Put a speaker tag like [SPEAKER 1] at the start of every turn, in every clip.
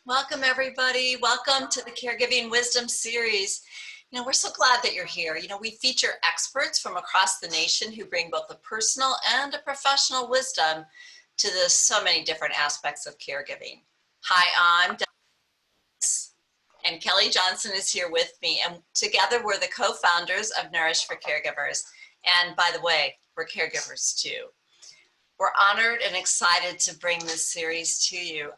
[SPEAKER 1] Welcome, everybody. Welcome to the Caregiving Wisdom Series. We're so glad that you're here. We feature experts from across the nation who bring both a personal and a professional wisdom to the so many different aspects of caregiving. Hi, I'm Dennis, and Kelly Johnson is here with me, and together we're the co-founders of Nourish for Caregivers. And by the way, we're caregivers too. We're honored and excited to bring this series to you.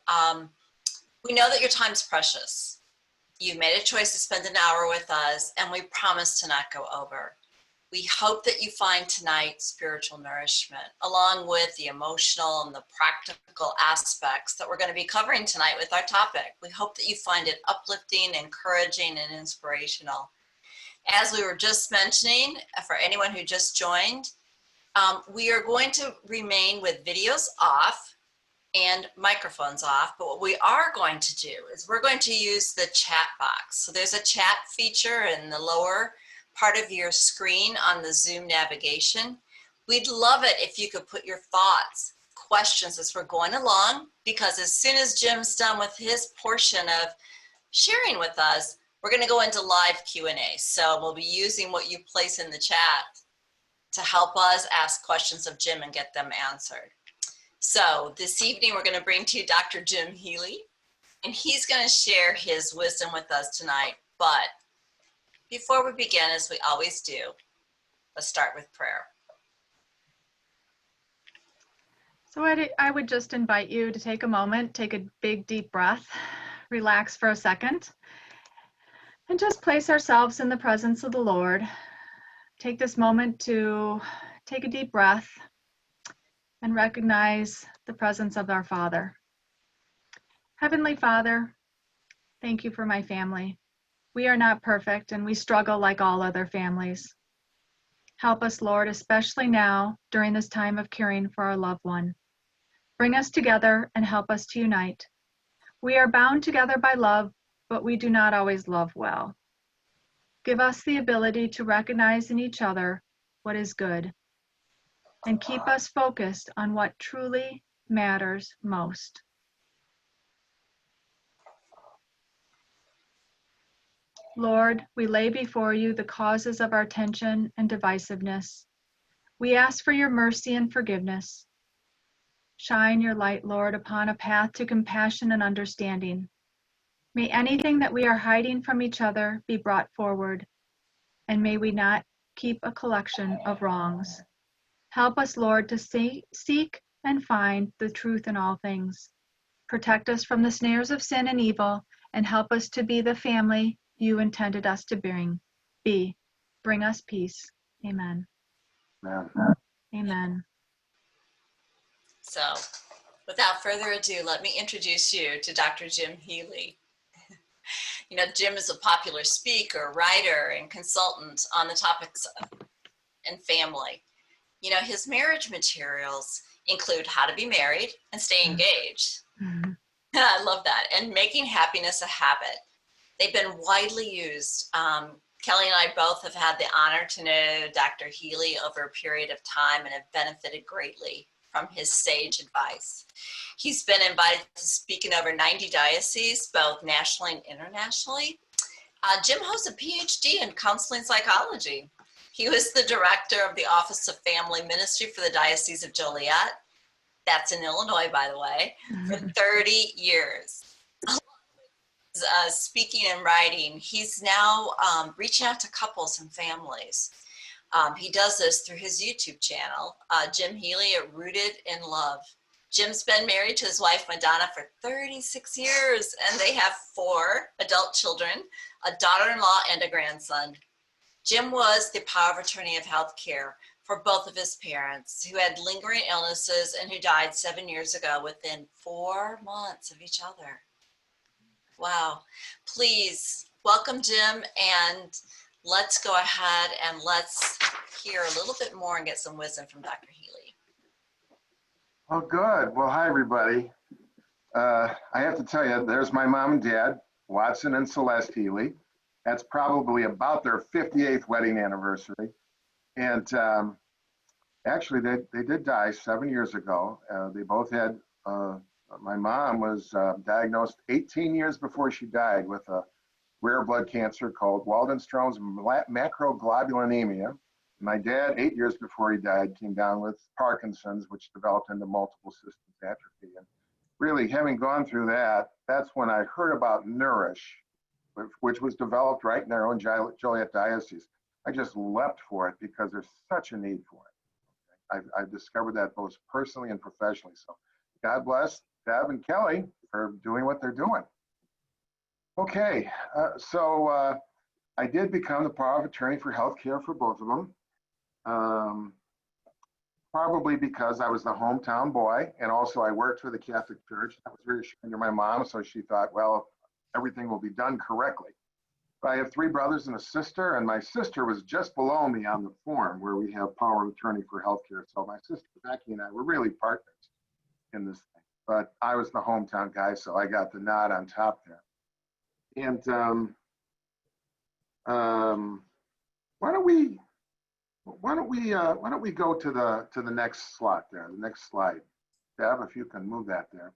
[SPEAKER 1] We know that your time's precious. You've made a choice to spend an hour with us, and we promise to not go over. We hope that you find tonight spiritual nourishment, along with the emotional and the practical aspects that we're going to be covering tonight with our topic. We hope that you find it uplifting, encouraging, and inspirational. As we were just mentioning, for anyone who just joined, we are going to remain with videos off and microphones off, but what we are going to do is we're going to use the chat box. So there's a chat feature in the lower part of your screen on the Zoom navigation. We'd love it if you could put your thoughts, questions as we're going along, because as soon as Jim's done with his portion of sharing with us, we're going to go into live Q&A. So we'll be using what you place in the chat to help us ask questions of Jim and get them answered. So this evening, we're going to bring to you Dr. Jim Healy, and he's going to share his wisdom with us tonight. But before we begin, as we always do, let's start with prayer.
[SPEAKER 2] So I would just invite you to take a moment, take a big, deep breath, relax for a second, and just place ourselves in the presence of the Lord. Take this moment to take a deep breath and recognize the presence of our Father. Heavenly Father, thank you for my family. We are not perfect and we struggle like all other families. Help us, Lord, especially now during this time of caring for our loved one. Bring us together and help us to unite. We are bound together by love, but we do not always love well. Give us the ability to recognize in each other what is good, and keep us focused on what truly matters most. Lord, we lay before you the causes of our tension and divisiveness. We ask for your mercy and forgiveness. Shine your light, Lord, upon a path to compassion and understanding. May anything that we are hiding from each other be brought forward, and may we not keep a collection of wrongs. Help us, Lord, to seek and find the truth in all things. Protect us from the snares of sin and evil, and help us to be the family you intended us to be. Bring us peace. Amen.
[SPEAKER 3] Amen.
[SPEAKER 2] Amen.
[SPEAKER 1] So without further ado, let me introduce you to Dr. Jim Healy. Jim is a popular speaker, writer, and consultant on the topics of and family. His marriage materials include How to Be Married and Stay Engaged.
[SPEAKER 2] Mm-hmm.
[SPEAKER 1] I love that. And Making Happiness a Habit. They've been widely used. Kelly and I both have had the honor to know Dr. Healy over a period of time and have benefited greatly from his sage advice. He's been invited to speak in over 90 dioceses, both nationally and internationally. Jim holds a PhD in counseling psychology. He was the director of the Office of Family Ministry for the Diocese of Joliet. That's in Illinois, by the way, for 30 years. Speaking and writing, he's now reaching out to couples and families. He does this through his YouTube channel, Jim Healy at Rooted in Love. Jim's been married to his wife, Madonna, for 36 years, and they have 4 adult children, a daughter-in-law, and a grandson. Jim was the power of attorney of healthcare for both of his parents, who had lingering illnesses and who died 7 years ago within 4 months of each other. Wow. Please welcome Jim, and let's go ahead and let's hear a little bit more and get some wisdom from Dr. Healy.
[SPEAKER 3] Oh, good. Well, hi, everybody. I have to tell you, there's my mom and dad, Watson and Celeste Healy. That's probably about their 58th wedding anniversary. And actually, they did die 7 years ago. They both had My mom was diagnosed 18 years before she died with a rare blood cancer called Waldenstrom's macroglobulinemia. My dad, 8 years before he died, came down with Parkinson's, which developed into multiple system atrophy. And really, having gone through that, that's when I heard about Nourish, which was developed right in our own Joliet Diocese. I just leapt for it because there's such a need for it. I've discovered that both personally and professionally. So God bless Deb and Kelly for doing what they're doing. Okay, so I did become the power of attorney for healthcare for both of them. Probably because I was the hometown boy, and also I worked for the Catholic Church. That was reassuring to my mom, so she thought, well, everything will be done correctly. But I have 3 brothers and a sister, and my sister was just below me on the form where we have power of attorney for healthcare. So my sister Becky and I were really partners in this thing. But I was the hometown guy, so I got the nod on top there. And why don't we go to the next slot there, the next slide. Deb, if you can move that there.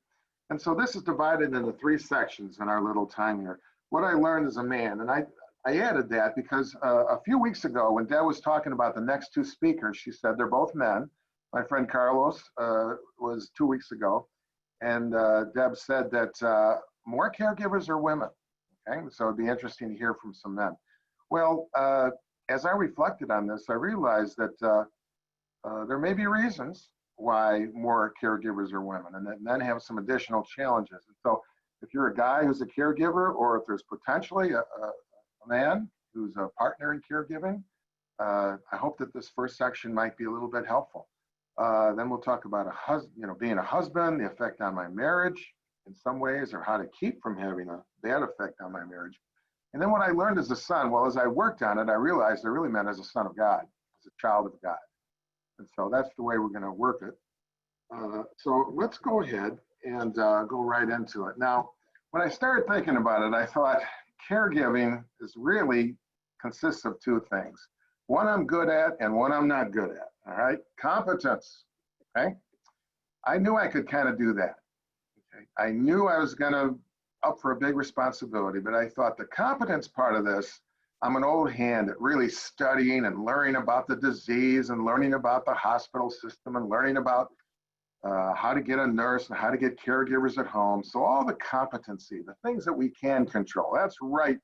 [SPEAKER 3] And so this is divided into 3 sections in our little time here. What I learned as a man, and I added that because a few weeks ago when Deb was talking about the next 2 speakers, she said they're both men. My friend Carlos was 2 weeks ago, and Deb said that more caregivers are women. Okay, so it'd be interesting to hear from some men. Well, as I reflected on this, I realized that there may be reasons why more caregivers are women, and that men have some additional challenges. And so if you're a guy who's a caregiver, or if there's potentially a man who's a partner in caregiving, I hope that this first section might be a little bit helpful. Then we'll talk about being a husband, the effect on my marriage in some ways, or how to keep from having a bad effect on my marriage. And then what I learned as a son, well, as I worked on it, I realized I really meant as a son of God, as a child of God. And so that's the way we're going to work it. So let's go ahead and go right into it. Now, when I started thinking about it, I thought caregiving really consists of 2 things. One I'm good at and one I'm not good at, all right? Competence, okay? I knew I could kind of do that, okay? I knew I was going to up for a big responsibility, but I thought the competence part of this, I'm an old hand at really studying and learning about the disease and learning about the hospital system and learning about how to get a nurse and how to get caregivers at home. So all the competency, the things that we can control, that's right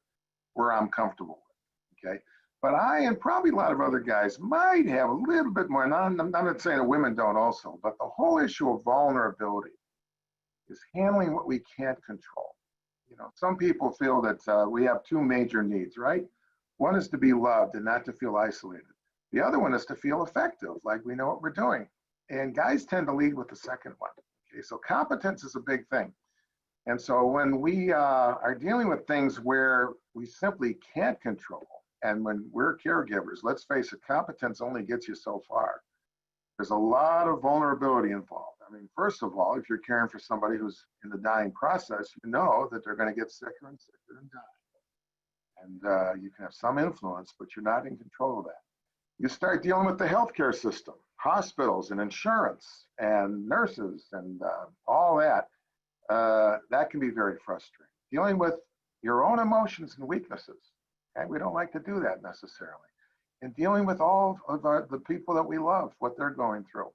[SPEAKER 3] where I'm comfortable with, okay? But I and probably a lot of other guys might have a little bit more, and I'm not saying that women don't also, but the whole issue of vulnerability is handling what we can't control. You know, some people feel that we have 2 major needs, right? One is to be loved and not to feel isolated. The other one is to feel effective, like we know what we're doing. And guys tend to lead with the second one. Okay, so competence is a big thing. And so when we are dealing with things where we simply can't control, and when we're caregivers, let's face it, competence only gets you so far. There's a lot of vulnerability involved. I mean, first of all, if you're caring for somebody who's in the dying process, you know that they're going to get sicker and sicker and die. And you can have some influence, but you're not in control of that. You start dealing with the healthcare system, hospitals and insurance and nurses and all that. That can be very frustrating. Dealing with your own emotions and weaknesses. Okay? We don't like to do that necessarily. And dealing with all of the people that we love, what they're going through.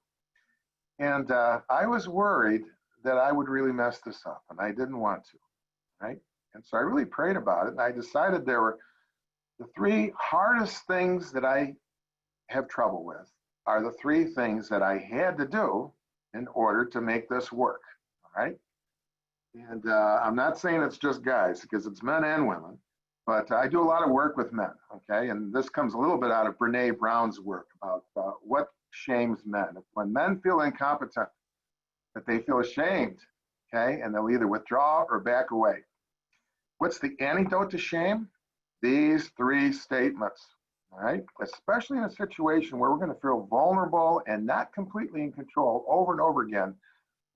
[SPEAKER 3] And I was worried that I would really mess this up, and I didn't want to, right? And so I really prayed about it, and I decided there were the 3 hardest things that I have trouble with are the 3 things that I had to do in order to make this work, all right? And I'm not saying it's just guys, because it's men and women, but I do a lot of work with men, okay? And this comes a little bit out of Brene Brown's work about what shames men. When men feel incompetent, that they feel ashamed, okay? And they'll either withdraw or back away. What's the antidote to shame? These 3 statements, all right? Especially in a situation where we're going to feel vulnerable and not completely in control over and over again.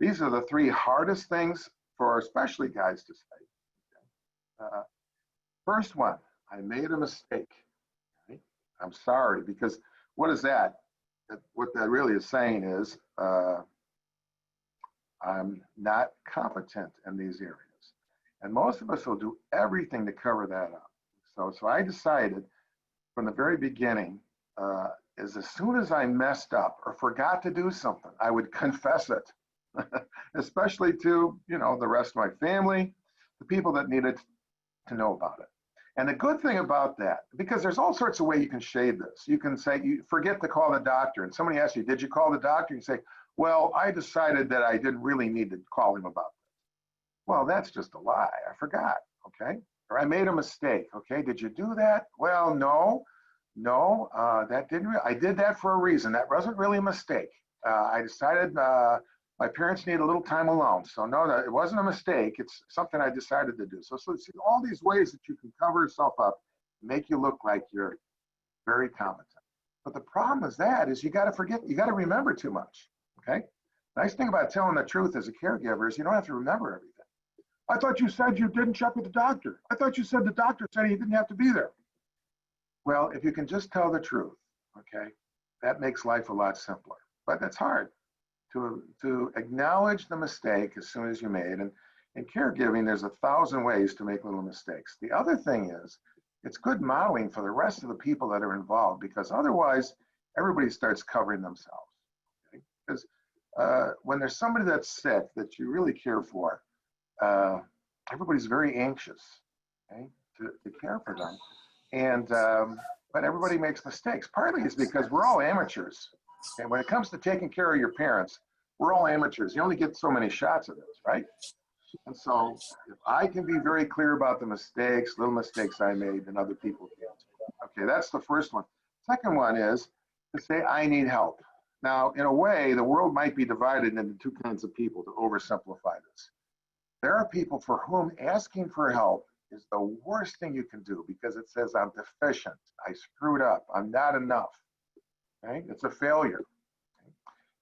[SPEAKER 3] These are the 3 hardest things for especially guys to say. Okay? First one, I made a mistake. Okay? I'm sorry, because what is that? What that really is saying is, I'm not competent in these areas. And most of us will do everything to cover that up. So I decided from the very beginning, is as soon as I messed up or forgot to do something, I would confess it, especially to, the rest of my family, the people that needed to know about it. And the good thing about that, because there's all sorts of ways you can shade this. You can say, you forget to call the doctor, and somebody asks you, did you call the doctor? You say, well, I decided that I didn't really need to call him about this. Well, that's just a lie. I forgot, okay? Or I made a mistake, okay? Did you do that? Well, no, that didn't, I did that for a reason. That wasn't really a mistake. I decided my parents need a little time alone. So no, it wasn't a mistake. It's something I decided to do. So see all these ways that you can cover yourself up, make you look like you're very competent. But the problem is you got to forget, you got to remember too much, okay? Nice thing about telling the truth as a caregiver is you don't have to remember everything. I thought you said you didn't check with the doctor. I thought you said the doctor said he didn't have to be there. Well, if you can just tell the truth, okay, that makes life a lot simpler. But that's hard to acknowledge the mistake as soon as you made. And in caregiving, there's 1,000 ways to make little mistakes. The other thing is, it's good modeling for the rest of the people that are involved, because otherwise everybody starts covering themselves. Okay? Because when there's somebody that's sick that you really care for, everybody's very anxious, okay, to care for them. And but everybody makes mistakes. Partly is because we're all amateurs. And when it comes to taking care of your parents, we're all amateurs. You only get so many shots of this, right? And so if I can be very clear about the mistakes, little mistakes I made, then other people can't. Okay, that's the first one. Second one is to say, I need help. Now, in a way, the world might be divided into two kinds of people, to oversimplify this. There are people for whom asking for help is the worst thing you can do, because it says I'm deficient, I screwed up, I'm not enough. Okay? It's a failure. Okay?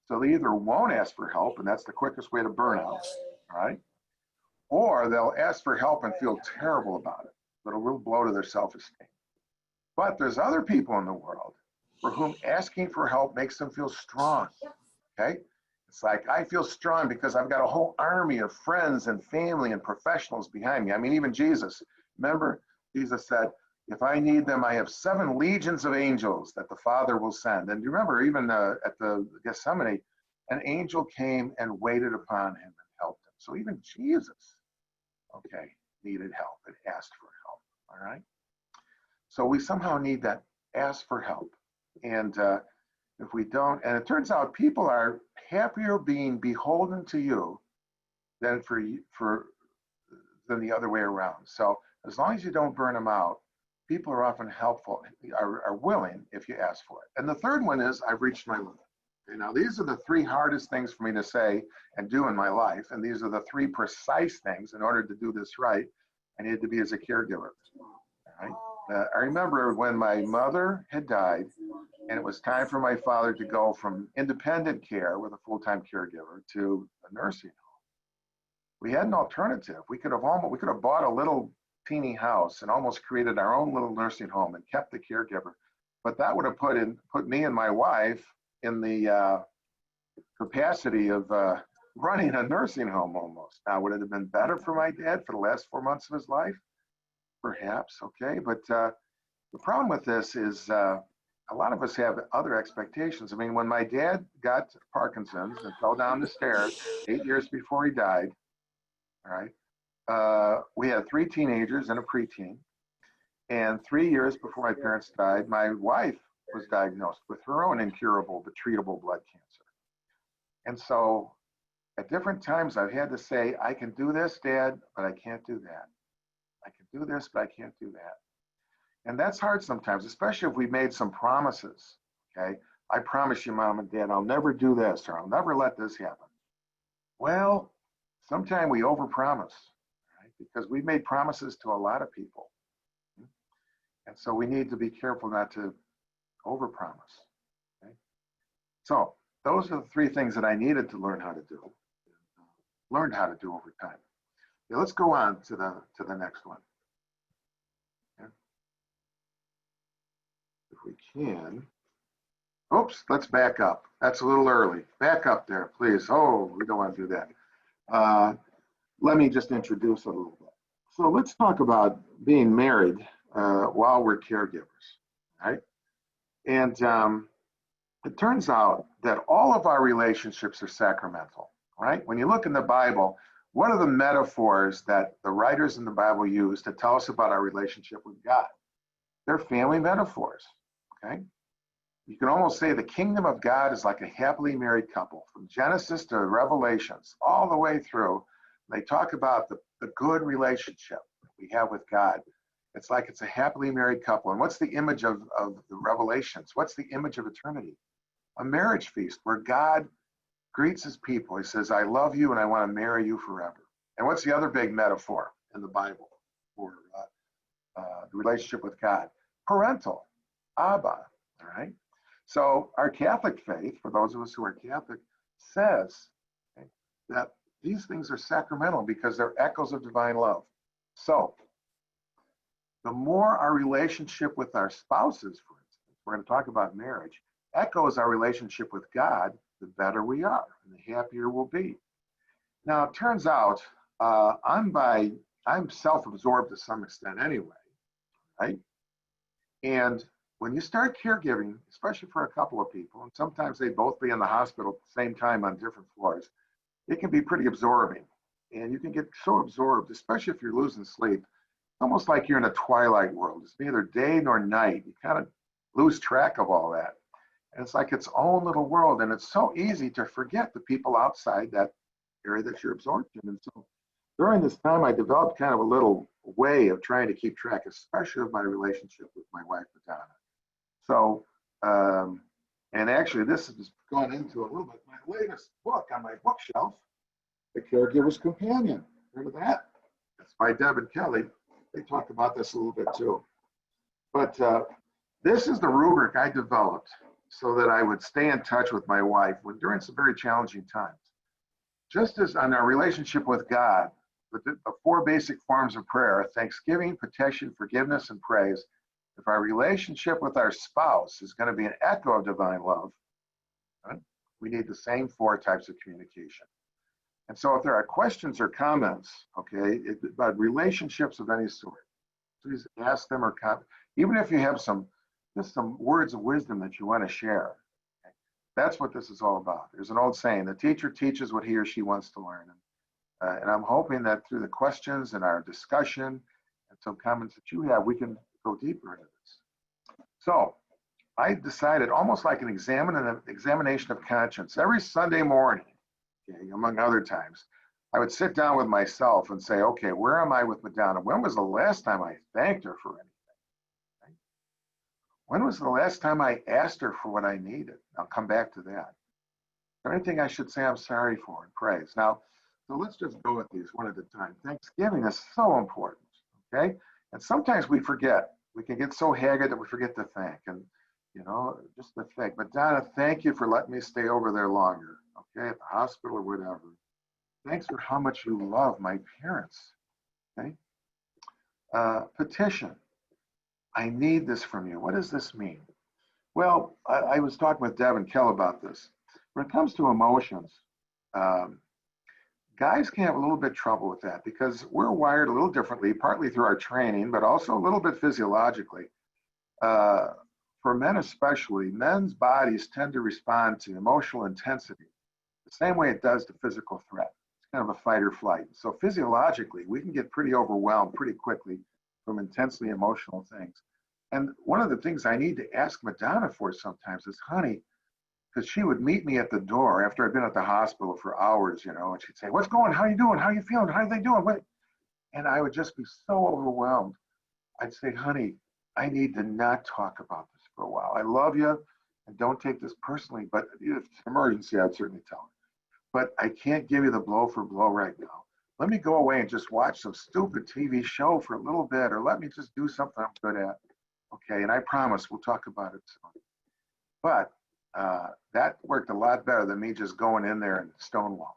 [SPEAKER 3] So they either won't ask for help, and that's the quickest way to burn out, right? Or they'll ask for help and feel terrible about it. It'll really blow to their self-esteem. But there's other people in the world for whom asking for help makes them feel strong. Okay? It's like, I feel strong because I've got a whole army of friends and family and professionals behind me. I mean, even Jesus. Remember, Jesus said, if I need them, I have 7 legions of angels that the Father will send. And you remember, even at the Gethsemane, an angel came and waited upon him and helped him. So even Jesus, okay, needed help and asked for help, all right? So we somehow need that ask for help. And if we don't, and it turns out people are happier being beholden to you than than the other way around. So as long as you don't burn them out, people are often helpful, are willing if you ask for it. And the third one is, I've reached my limit. Okay, now these are the 3 hardest things for me to say and do in my life. And these are the 3 precise things. In order to do this right, I needed to be as a caregiver. All right? I remember when my mother had died, and it was time for my father to go from independent care with a full-time caregiver to a nursing home. We had an alternative. We could have bought a little teeny house and almost created our own little nursing home and kept the caregiver. But that would have put me and my wife in the capacity of running a nursing home almost. Now, would it have been better for my dad for the last 4 months of his life? Perhaps, okay. But the problem with this is a lot of us have other expectations. I mean, when my dad got Parkinson's and fell down the stairs 8 years before he died, all right, we had 3 teenagers and a preteen. And 3 years before my parents died, my wife was diagnosed with her own incurable but treatable blood cancer. And so at different times, I've had to say, I can do this, Dad, but I can't do that. I can do this, but I can't do that. And that's hard sometimes, especially if we've made some promises, okay? I promise you, Mom and Dad, I'll never do this, or I'll never let this happen. Well, sometimes we overpromise, right? Because we've made promises to a lot of people. And so we need to be careful not to overpromise, okay? So those are the 3 things that I needed to learn how to do, learned how to do over time. Okay, let's go on to the next one. If we can. Oops, let's back up. That's a little early. Back up there, please. Oh, we don't want to do that. Uh, Let me just introduce a little bit. So let's talk about being married while we're caregivers, right? And it turns out that all of our relationships are sacramental, right? When you look in the Bible, what are the metaphors that the writers in the Bible use to tell us about our relationship with God? They're family metaphors, okay? You can almost say the kingdom of God is like a happily married couple. From Genesis to Revelations, all the way through, they talk about the good relationship we have with God. It's like it's a happily married couple. And what's the image of the Revelations? What's the image of eternity? A marriage feast where God greets his people. He says, I love you and I want to marry you forever. And what's the other big metaphor in the Bible for the relationship with God? Parental, Abba, all right? So our Catholic faith, for those of us who are Catholic, says, okay, that these things are sacramental because they're echoes of divine love. So the more our relationship with our spouses, for instance, we're going to talk about marriage, echoes our relationship with God, the better we are and the happier we'll be. Now, it turns out I'm self-absorbed to some extent anyway, right? And when you start caregiving, especially for a couple of people, and sometimes they both be in the hospital at the same time on different floors, it can be pretty absorbing. And you can get so absorbed, especially if you're losing sleep, almost like you're in a twilight world. It's neither day nor night. You kind of lose track of all that. And it's like its own little world. And it's so easy to forget the people outside that area that you're absorbed in. And so during this time, I developed kind of a little way of trying to keep track, especially of my relationship with my wife, Madonna. So, and actually, this has gone into a little bit my latest book on my bookshelf, The Caregiver's Companion. Heard of that? That's by Deb and Kelly. They talk about this a little bit too. But this is the rubric I developed so that I would stay in touch with my wife during some very challenging times. Just as on our relationship with God, the four basic forms of prayer, thanksgiving, petition, forgiveness, and praise, if our relationship with our spouse is going to be an echo of divine love, right, we need the same four types of communication. And so if there are questions or comments, okay, about relationships of any sort, please ask them or comment. Even if you have just some words of wisdom that you want to share. Okay? That's what this is all about. There's an old saying, the teacher teaches what he or she wants to learn. And I'm hoping that through the questions and our discussion and some comments that you have, we can go deeper into this. So I decided, almost like an examination of conscience, every Sunday morning, okay, among other times, I would sit down with myself and say, okay, where am I with Madonna? When was the last time I thanked her for anything? Right? When was the last time I asked her for what I needed? I'll come back to that. Is there anything I should say I'm sorry for and praise? Now, so let's just go with these one at a time. Thanksgiving is so important, okay? And sometimes we forget. We can get so haggard that we forget to thank. And, you know, just to thank. Madonna, thank you for letting me stay over there longer, okay, at the hospital or whatever. Thanks for how much you love my parents, okay? Petition. I need this from you. What does this mean? Well, I was talking with Deb and Kel about this. When it comes to emotions, guys can have a little bit of trouble with that because we're wired a little differently, partly through our training, but also a little bit physiologically. For men especially, men's bodies tend to respond to emotional intensity the same way it does to physical threat. It's kind of a fight or flight. So physiologically, we can get pretty overwhelmed pretty quickly from intensely emotional things. And one of the things I need to ask Madonna for sometimes is, honey, because she would meet me at the door after I'd been at the hospital for hours, you know, and she'd say, what's going on? How are you doing? How are you feeling? How are they doing? What? And I would just be so overwhelmed. I'd say, honey, I need to not talk about this for a while. I love you and don't take this personally, but if it's an emergency, I'd certainly tell her. But I can't give you the blow for blow right now. Let me go away and just watch some stupid TV show for a little bit, or let me just do something I'm good at. Okay, and I promise we'll talk about it soon. But that worked a lot better than me just going in there and stonewalling.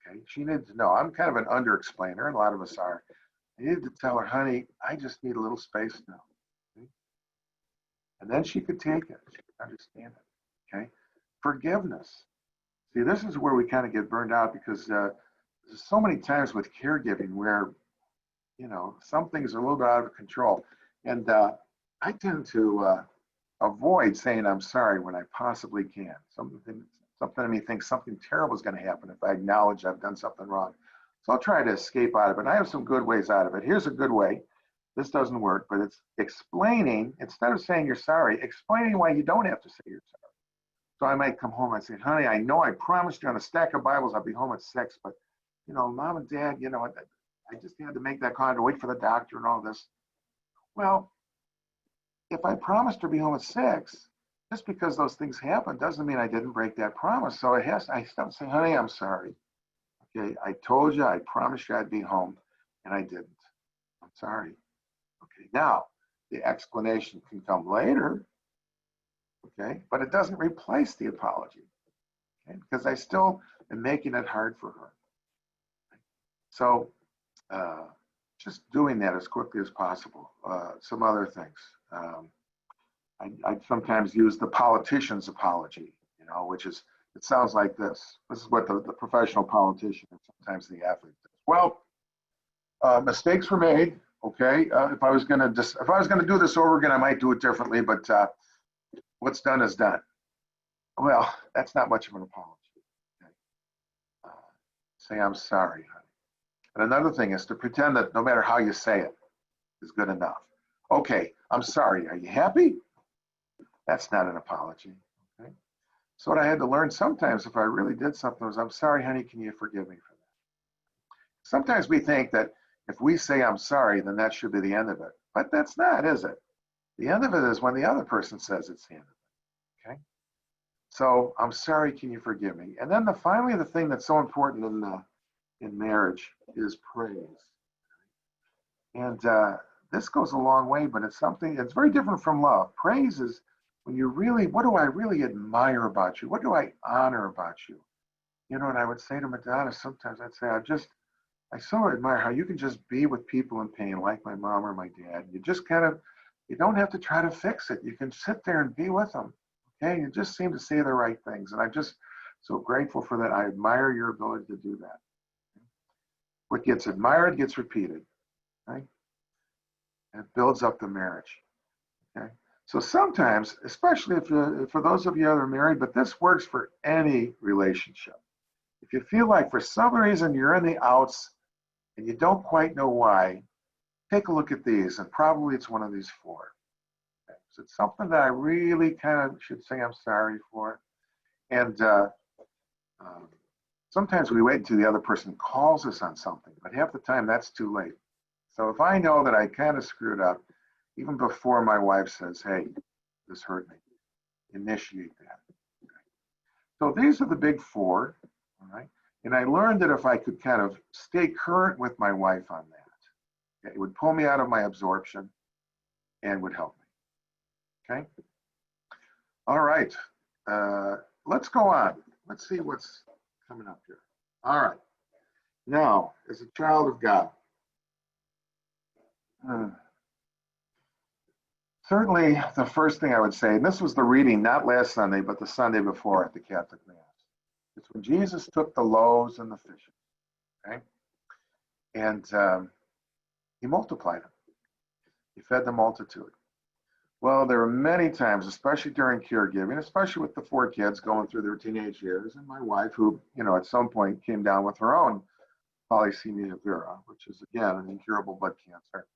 [SPEAKER 3] Okay, she needed to know. I'm kind of an underexplainer, and a lot of us are. I needed to tell her, honey, I just need a little space now. Okay? And then she could take it. She could understand it. Okay, forgiveness. See, this is where we kind of get burned out because there's so many times with caregiving where, some things are a little bit out of control. And I tend to avoid saying I'm sorry when I possibly can. Something in me thinks something terrible is going to happen if I acknowledge I've done something wrong. So I'll try to escape out of it. And I have some good ways out of it. Here's a good way. This doesn't work, but it's explaining, instead of saying you're sorry, explaining why you don't have to say you're sorry. So I might come home and say, honey, I know I promised you on a stack of Bibles I'll be home at 6, but, mom and dad, I just had to make that call to wait for the doctor and all this. Well, if I promised to be home at 6, just because those things happen doesn't mean I didn't break that promise. So I stop saying, honey, I'm sorry. Okay, I told you, I promised you I'd be home, and I didn't. I'm sorry. Okay, now the explanation can come later, okay, but it doesn't replace the apology, okay, because I still am making it hard for her. So just doing that as quickly as possible. Some other things. I sometimes use the politician's apology, which is, it sounds like this. This is what the professional politician and sometimes the athlete does. Well, mistakes were made. Okay, if I was going to do this over again, I might do it differently. But what's done is done. Well, that's not much of an apology. Okay? Say I'm sorry, honey. And another thing is to pretend that no matter how you say it is good enough. Okay, I'm sorry. Are you happy? That's not an apology. Okay. So what I had to learn sometimes, if I really did something, was I'm sorry, honey. Can you forgive me for that? Sometimes we think that if we say I'm sorry, then that should be the end of it. But that's not, is it? The end of it is when the other person says it's the end of it. Okay. So I'm sorry. Can you forgive me? And then finally, the thing that's so important in marriage is praise. And this goes a long way, but it's very different from love. Praise is when what do I really admire about you? What do I honor about you? And I would say to Madonna sometimes, I'd say, I so admire how you can just be with people in pain, like my mom or my dad. You just you don't have to try to fix it. You can sit there and be with them. Okay. You just seem to say the right things. And I'm just so grateful for that. I admire your ability to do that. What gets admired gets repeated. Right? And it builds up the marriage. Okay. So sometimes, especially for those of you that are married, but this works for any relationship. If you feel like for some reason you're in the outs and you don't quite know why, take a look at these, and probably it's one of these 4. Okay. So it's something that I really kind of should say I'm sorry for. And sometimes we wait until the other person calls us on something, but half the time that's too late. So if I know that I kind of screwed up, even before my wife says, hey, this hurt me, initiate that. Okay. So these are the big 4, all right? And I learned that if I could kind of stay current with my wife on that, it would pull me out of my absorption and would help me, okay? All right, let's go on. Let's see what's coming up here. All right, now, as a child of God, certainly the first thing I would say, and this was the reading not last Sunday, but the Sunday before at the Catholic Mass. It's when Jesus took the loaves and the fishes, okay? And he multiplied them. He fed the multitude. Well, there were many times, especially during caregiving, especially with the 4 kids going through their teenage years, and my wife, who, at some point came down with her own polycythemia vera, which is, again, an incurable blood cancer,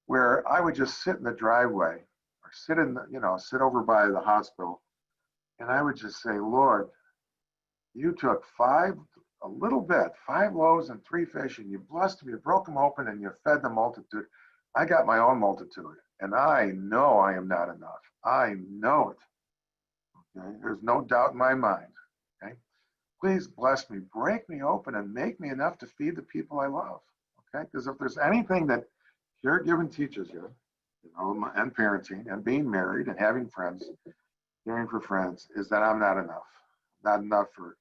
[SPEAKER 3] where I would just sit in the driveway or sit over by the hospital, and I would just say, Lord, you took 5 loaves and 3 fish, and you blessed them, you broke them open, and you fed the multitude. I got my own multitude, and I know I am not enough. I know it. Okay? There's no doubt in my mind. Okay? Please bless me, break me open, and make me enough to feed the people I love. Okay? Because if there's anything that caregiving teaches you, and parenting, and being married, and having friends, caring for friends, is that I'm not enough. Not enough for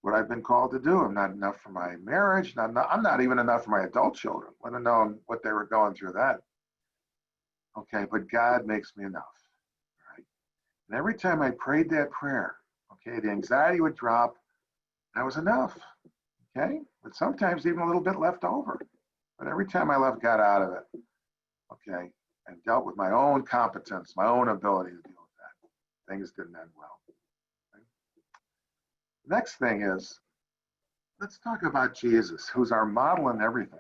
[SPEAKER 3] what I've been called to do. I'm not enough for my marriage. I'm not even enough for my adult children, let alone what they were going through then. Okay, but God makes me enough. Right? And every time I prayed that prayer, okay, the anxiety would drop. I was enough. Okay, but sometimes even a little bit left over. But every time I got out of it, okay, and dealt with my own competence, my own ability to deal with that, things didn't end well. Okay? The next thing is, let's talk about Jesus, who's our model in everything,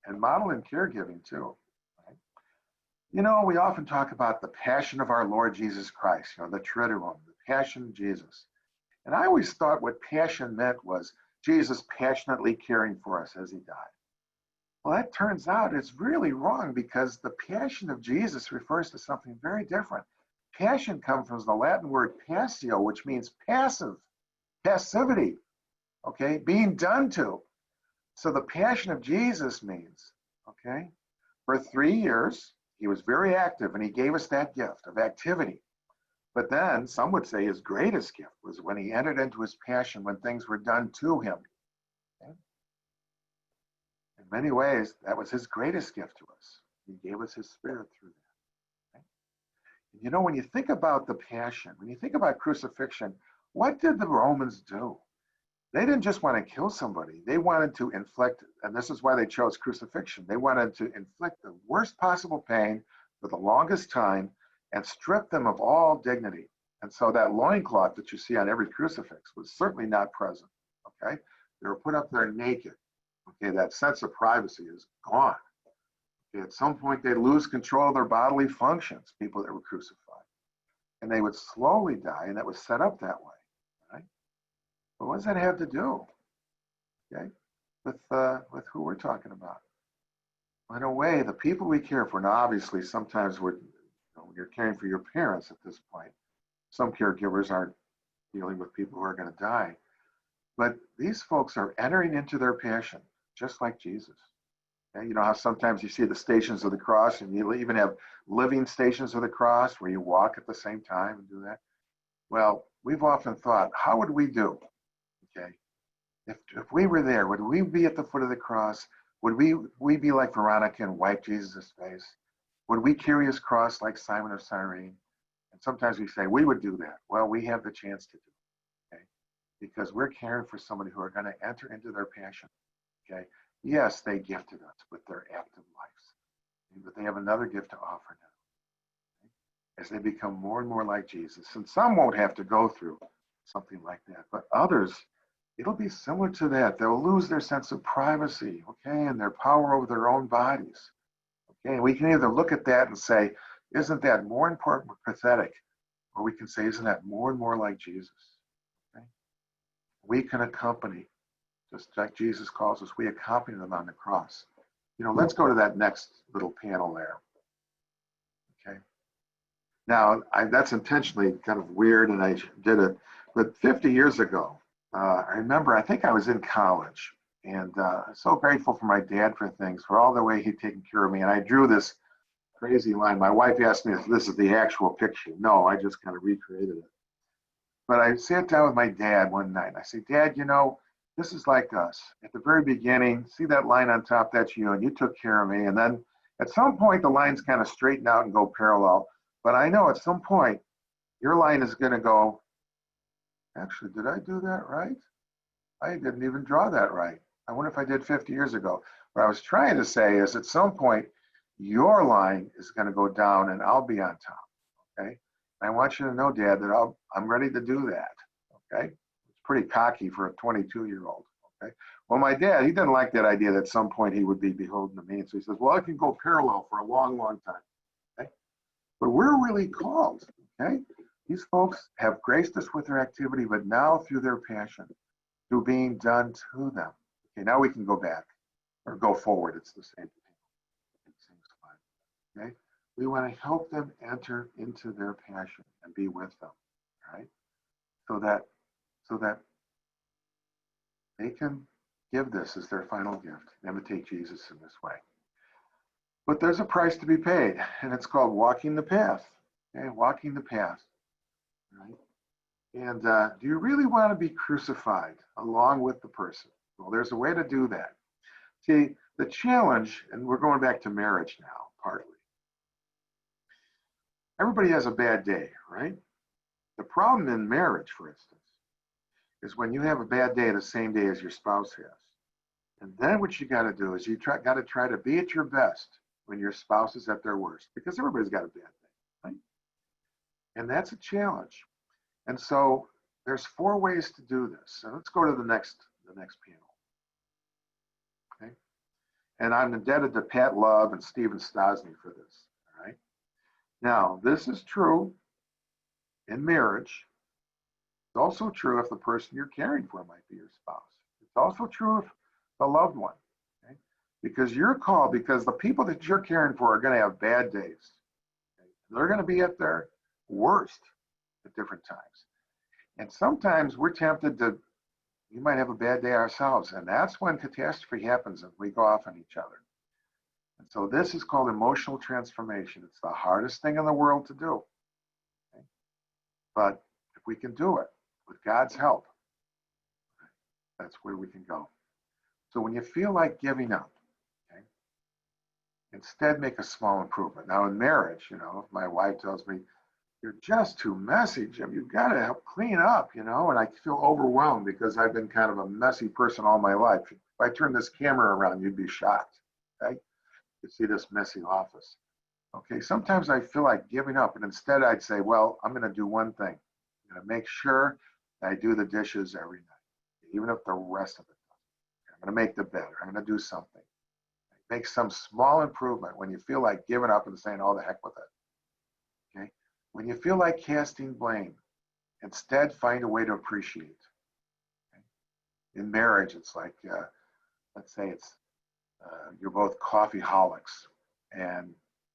[SPEAKER 3] and model in caregiving too. Right? You know, we often talk about the passion of our Lord Jesus Christ, you know, the Triduum, the passion of Jesus. And I always thought what passion meant was Jesus passionately caring for us as he died. Well, that turns out it's really wrong, because the passion of Jesus refers to something very different. Passion comes from the Latin word passio, which means passive, passivity, okay, being done to. So the passion of Jesus means, okay, for 3 years, he was very active and he gave us that gift of activity. But then some would say his greatest gift was when he entered into his passion, when things were done to him. Okay? In many ways, that was his greatest gift to us. He gave us his spirit through that. Okay? You know, when you think about the passion, when you think about crucifixion, what did the Romans do? They didn't just want to kill somebody. They wanted to inflict, and this is why they chose crucifixion. They wanted to inflict the worst possible pain for the longest time and strip them of all dignity. And so that loincloth that you see on every crucifix was certainly not present, okay? They were put up there naked, okay? That sense of privacy is gone. Okay? At some point, they lose control of their bodily functions, people that were crucified. And they would slowly die, and that was set up that way, right? But what does that have to do, okay, with who we're talking about? Well, in a way, the people we care for, now obviously sometimes when you're caring for your parents at this point, some caregivers aren't dealing with people who are going to die. But these folks are entering into their passion, just like Jesus. Okay? You know how sometimes you see the Stations of the Cross, and you even have living Stations of the Cross where you walk at the same time and do that? Well, we've often thought, how would we do? Okay, if we were there, would we be at the foot of the cross? Would we be like Veronica and wipe Jesus' face? Would we carry his cross like Simon of Cyrene? And sometimes we say we would do that. Well, we have the chance to do it, okay? Because we're caring for somebody who are going to enter into their passion, okay? Yes, they gifted us with their active lives, but they have another gift to offer now, okay? As they become more and more like Jesus. And some won't have to go through something like that, but others, it'll be similar to that. They'll lose their sense of privacy, okay, and their power over their own bodies. Okay, we can either look at that and say, isn't that more important or pathetic? Or we can say, isn't that more and more like Jesus? Okay? We can accompany, just like Jesus calls us, we accompany them on the cross. You know, let's go to that next little panel there. Okay. Now, that's intentionally kind of weird, and I did it, but 50 years ago, I remember, I think I was in college, and so grateful for my dad for things, for all the way he'd taken care of me. And I drew this crazy line. My wife asked me if this is the actual picture. No, I just kind of recreated it. But I sat down with my dad one night, and I said, Dad, you know, this is like us. At the very beginning, see that line on top, that's you, and you took care of me. And then at some point, the lines kind of straighten out and go parallel. But I know at some point, your line is going to go, actually, did I do that right? I didn't even draw that right. I wonder if I did 50 years ago. What I was trying to say is at some point, your line is going to go down and I'll be on top, okay? And I want you to know, Dad, that I'm ready to do that, okay? It's pretty cocky for a 22-year-old, okay? Well, my dad, he didn't like that idea that at some point he would be beholden to me. And so he says, well, I can go parallel for a long, long time, okay? But we're really called, okay? These folks have graced us with their activity, but now through their passion, through being done to them. Okay, now we can go back or go forward. It's the same thing. Okay, we want to help them enter into their passion and be with them, right? So that they can give this as their final gift, imitate Jesus in this way. But there's a price to be paid, and it's called walking the path. Okay, walking the path, right? And do you really want to be crucified along with the person? Well, there's a way to do that. See, the challenge, and we're going back to marriage now, partly. Everybody has a bad day, right? The problem in marriage, for instance, is when you have a bad day the same day as your spouse has. And then what you got to do is you got to try to be at your best when your spouse is at their worst, because everybody's got a bad day, right? And that's a challenge. And so there's 4 ways to do this. So let's go to the next panel. Okay. And I'm indebted to Pat Love and Stephen Stosny for this. All right. Now, this is true in marriage. It's also true if the person you're caring for might be your spouse. It's also true if the loved one. Okay? Because you're called, because the people that you're caring for are going to have bad days. Okay? They're going to be at their worst at different times. And sometimes we're tempted to, we might have a bad day ourselves. And that's when catastrophe happens and we go off on each other. And so this is called emotional transformation. It's the hardest thing in the world to do. Okay? But if we can do it with God's help, that's where we can go. So when you feel like giving up, okay, instead make a small improvement. Now in marriage, if my wife tells me, you're just too messy, Jim, you've got to help clean up, and I feel overwhelmed because I've been kind of a messy person all my life. If I turn this camera around, you'd be shocked, okay? You'd see this messy office. Okay, sometimes I feel like giving up, and instead I'd say, well, I'm going to do one thing. I'm going to make sure that I do the dishes every night, even if the rest of it doesn't. I'm going to make the bed. I'm going to do something. Make some small improvement when you feel like giving up and saying, oh, the heck with it. Okay? When you feel like casting blame, instead find a way to appreciate. Okay? In marriage, it's like, let's say you're both coffee holics, and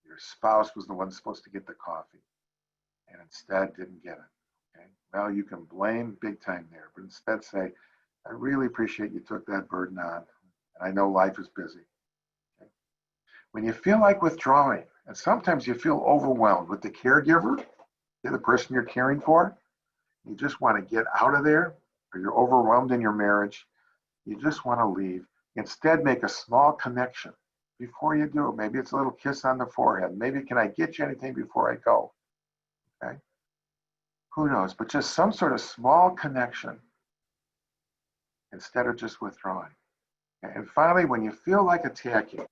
[SPEAKER 3] your spouse was the one supposed to get the coffee, and instead didn't get it. Okay? Well, you can blame big time there, but instead say, I really appreciate you took that burden on, and I know life is busy. Okay? When you feel like withdrawing, and sometimes you feel overwhelmed with the caregiver, the person you're caring for, you just want to get out of there, or you're overwhelmed in your marriage, you just want to leave. Instead, make a small connection before you do. Maybe it's a little kiss on the forehead. Maybe, can I get you anything before I go? Okay? Who knows? But just some sort of small connection instead of just withdrawing. Okay? And finally, when you feel like attacking,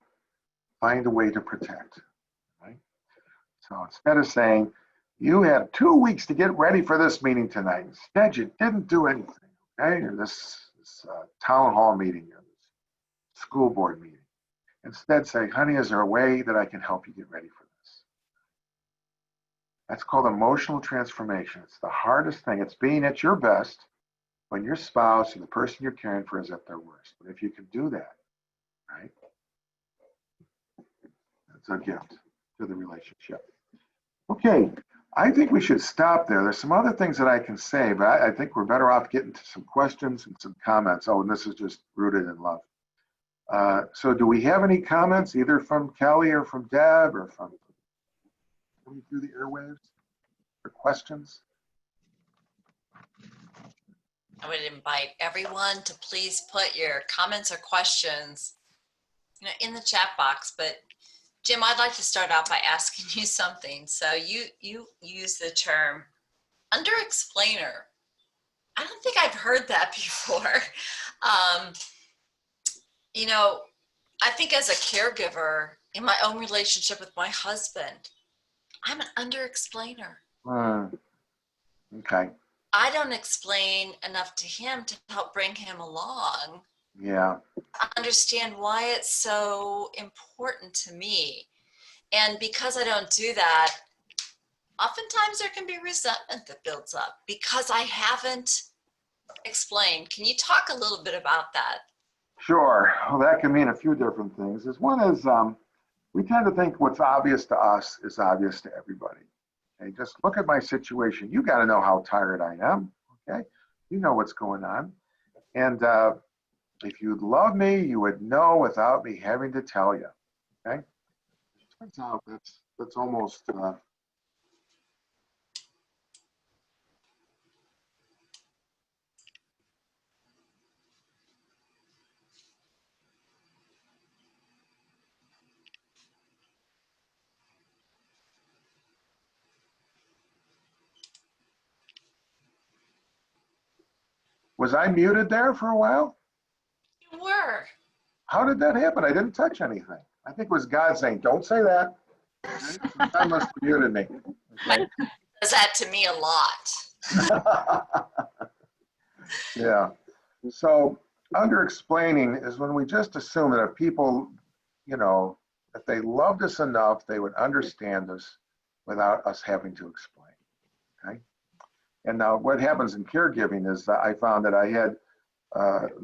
[SPEAKER 3] find a way to protect. Right? So instead of saying, you had 2 weeks to get ready for this meeting tonight, instead you didn't do anything. Okay? Or this town hall meeting, or this school board meeting. Instead say, honey, is there a way that I can help you get ready for this? That's called emotional transformation. It's the hardest thing. It's being at your best when your spouse or the person you're caring for is at their worst. But if you can do that, right, that's a gift to the relationship. Okay, I think we should stop there. There's some other things that I can say, but I think we're better off getting to some questions and some comments. Oh, and this is just rooted in love. So do we have any comments, either from Kelly or from Deb or from coming through the airwaves, or questions?
[SPEAKER 1] I would invite everyone to please put your comments or questions, in the chat box. But Jim, I'd like to start out by asking you something. So you use the term underexplainer. I don't think I've heard that before. I think as a caregiver in my own relationship with my husband, I'm an underexplainer.
[SPEAKER 3] Okay.
[SPEAKER 1] I don't explain enough to him to help bring him along.
[SPEAKER 3] Yeah.
[SPEAKER 1] Understand why it's so important to me. And because I don't do that, oftentimes there can be resentment that builds up because I haven't explained. Can you talk a little bit about that?
[SPEAKER 3] Sure. Well, that can mean a few different things. One is we tend to think what's obvious to us is obvious to everybody. Okay, just look at my situation. You got to know how tired I am. Okay, you know what's going on. And if you'd love me, you would know without me having to tell you. Okay, turns out that's almost Was I muted there for a while?
[SPEAKER 1] You were.
[SPEAKER 3] how did that happen? I didn't touch anything. I think it was God saying, don't say that. Okay? God must have muted me.
[SPEAKER 1] My
[SPEAKER 3] Okay?
[SPEAKER 1] does that to me a lot.
[SPEAKER 3] Yeah. So under-explaining is when we just assume that if people, you know, if they loved us enough, they would understand us without us having to explain. Okay. And now what happens in caregiving is that I found that I had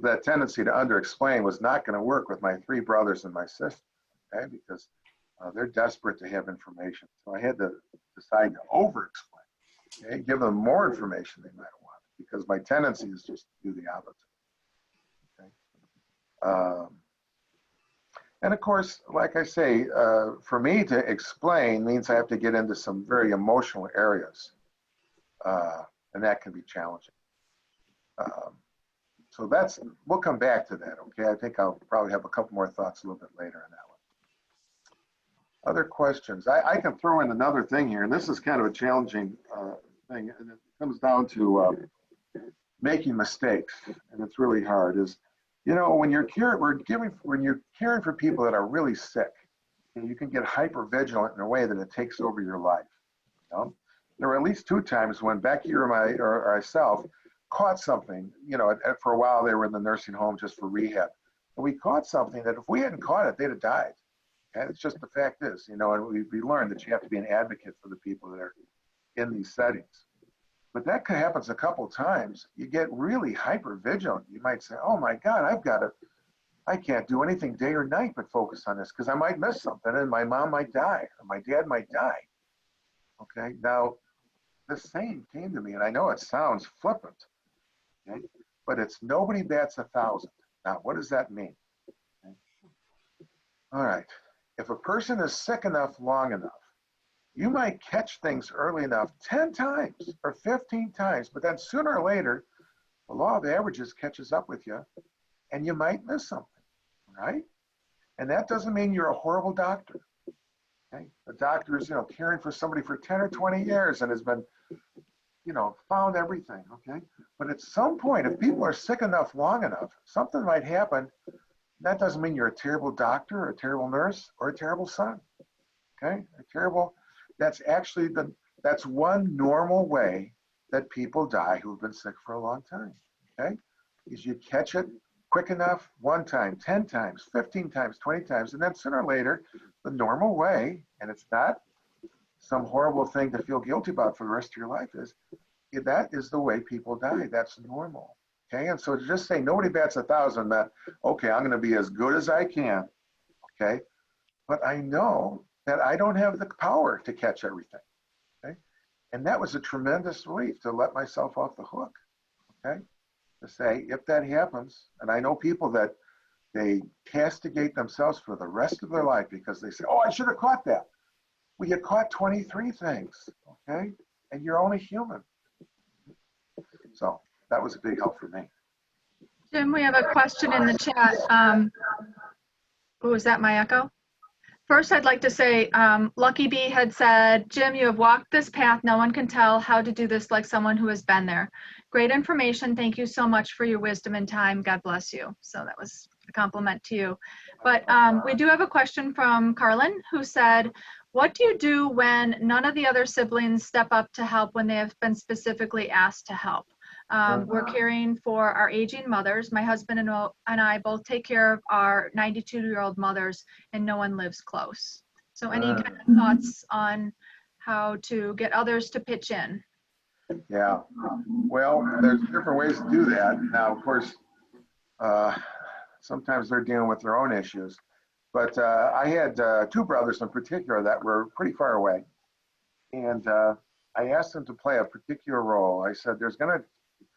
[SPEAKER 3] that tendency to under-explain was not going to work with my 3 brothers and my sister. Okay. Because they're desperate to have information. So I had to decide to over-explain. Okay. Give them more information they might want because my tendency is just to do the opposite. And of course, like I say, for me to explain means I have to get into some very emotional areas, and that can be challenging. So we'll come back to that, okay? I think I'll probably have a couple more thoughts a little bit later on that one. Other questions? I can throw in another thing here, and this is kind of a challenging thing, and it comes down to making mistakes, and it's really hard, is you know, when you're caring for people that are really sick, you can get hyper vigilant in a way that it takes over your life. You know? There were at least 2 times when Becky or myself caught something. You know, for a while they were in the nursing home just for rehab, and we caught something that if we hadn't caught it, they'd have died. And it's just the fact is, you know, and we learned that you have to be an advocate for the people that are in these settings. But that happens a couple of times. You get really hyper vigilant. You might say, oh my God, I can't do anything day or night but focus on this because I might miss something and my mom might die or my dad might die. Okay, now the same came to me, and I know it sounds flippant, okay, but it's nobody bats 1,000. Now, what does that mean? Okay. All right, if a person is sick enough long enough, you might catch things early enough 10 times or 15 times, but then sooner or later, the law of averages catches up with you and you might miss something, right? And that doesn't mean you're a horrible doctor. Okay? A doctor is, you know, caring for somebody for 10 or 20 years and has been, you know, found everything, okay? But at some point, if people are sick enough long enough, something might happen. That doesn't mean you're a terrible doctor or a terrible nurse or a terrible son, okay? That's actually that's one normal way that people die who've been sick for a long time, okay? Is you catch it quick enough 1 time, 10 times, 15 times, 20 times, and then sooner or later, the normal way, and it's not some horrible thing to feel guilty about for the rest of your life, is that is the way people die. That's normal, okay? And so to just say nobody bats 1,000, that, okay, I'm gonna be as good as I can, okay? But I know that I don't have the power to catch everything, okay? And that was a tremendous relief to let myself off the hook, okay? To say, if that happens, and I know people that they castigate themselves for the rest of their life because they say, oh, I should have caught that. Well, you caught 23 things, okay? And you're only human. So that was a big help for me.
[SPEAKER 2] Jim, we have a question in the chat. Oh, is that my echo? First, I'd like to say, Lucky Bee had said, Jim, you have walked this path. No one can tell how to do this like someone who has been there. Great information. Thank you so much for your wisdom and time. God bless you. So that was a compliment to you. But we do have a question from Carlin, who said, what do you do when none of the other siblings step up to help when they have been specifically asked to help? We're caring for our aging mothers. My husband and I both take care of our 92-year-old mothers, and no one lives close. So any kind of thoughts on how to get others to pitch in?
[SPEAKER 3] Yeah, well, there's different ways to do that. Now, of course, sometimes they're dealing with their own issues. But I had 2 brothers in particular that were pretty far away. And I asked them to play a particular role. I said, there's going to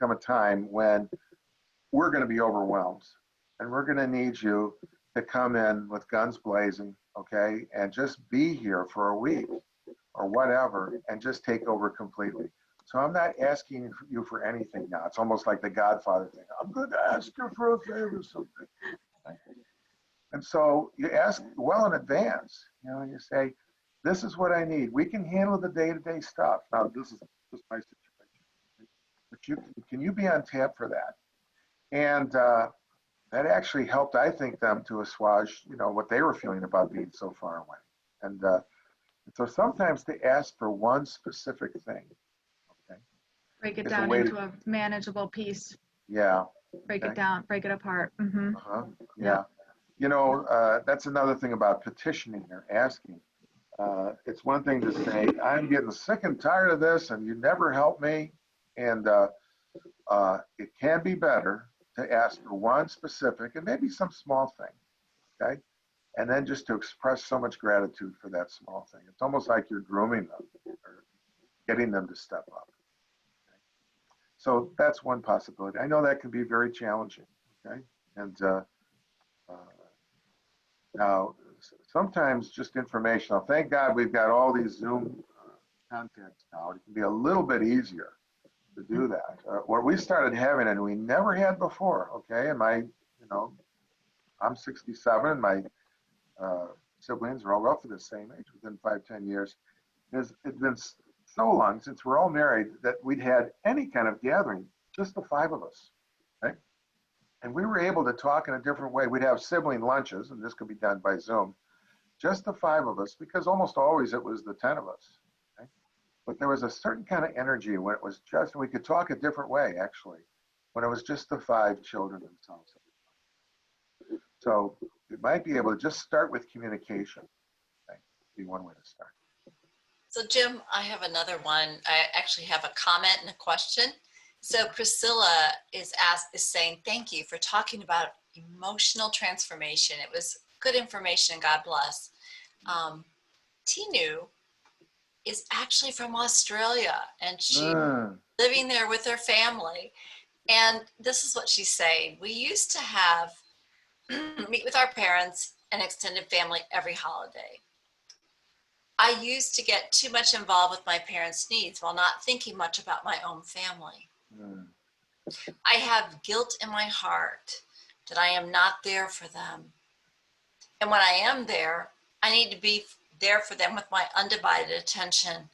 [SPEAKER 3] come a time when we're going to be overwhelmed. And we're going to need you to come in with guns blazing, okay? And just be here for a week or whatever and just take over completely. So I'm not asking you for anything now. It's almost like the Godfather thing. I'm going to ask you for a favor or something. And so you ask well in advance, you know, you say, this is what I need. We can handle the day-to-day stuff. Now, this is just my situation. But can you be on tap for that? And that actually helped, I think, them to assuage, what they were feeling about being so far away. And so sometimes they ask for one specific thing. Okay,
[SPEAKER 2] Break it
[SPEAKER 3] is a
[SPEAKER 2] down
[SPEAKER 3] way
[SPEAKER 2] into
[SPEAKER 3] to,
[SPEAKER 2] a manageable piece.
[SPEAKER 3] yeah.
[SPEAKER 2] Break it
[SPEAKER 3] Okay.
[SPEAKER 2] down, break it apart. Mm-hmm.
[SPEAKER 3] Uh-huh.
[SPEAKER 2] Yep.
[SPEAKER 3] Yeah. That's another thing about petitioning or asking. It's one thing to say, I'm getting sick and tired of this, and you never help me. And it can be better to ask for one specific and maybe some small thing. Okay. And then just to express so much gratitude for that small thing. It's almost like you're grooming them or getting them to step up. Okay? So that's one possibility. I know that can be very challenging. Okay. And uh, now, sometimes just informational. Thank God we've got all these Zoom contacts now. It can be a little bit easier to do that. What we started having, and we never had before, okay? And I'm 67, and my siblings are all roughly the same age, within 5-10 years. It's been so long since we're all married that we'd had any kind of gathering, just the five of us, right? And we were able to talk in a different way. We'd have sibling lunches, and this could be done by Zoom, just the five of us, because almost always it was the 10 of us. Okay? But there was a certain kind of energy when it was just, we could talk a different way, actually, when it was just the five children themselves. So we might be able to just start with communication. Okay? Be one way to start.
[SPEAKER 1] So Jim, I have another one. I actually have a comment and a question. So Priscilla is saying, thank you for talking about emotional transformation. It was good information. God bless. Tinu is actually from Australia, and she's living there with her family. And this is what she's saying. We used to have meet with our parents and extended family every holiday. I used to get too much involved with my parents' needs while not thinking much about my own family. I have guilt in my heart that I am not there for them. And when I am there, I need to be there for them with my undivided attention.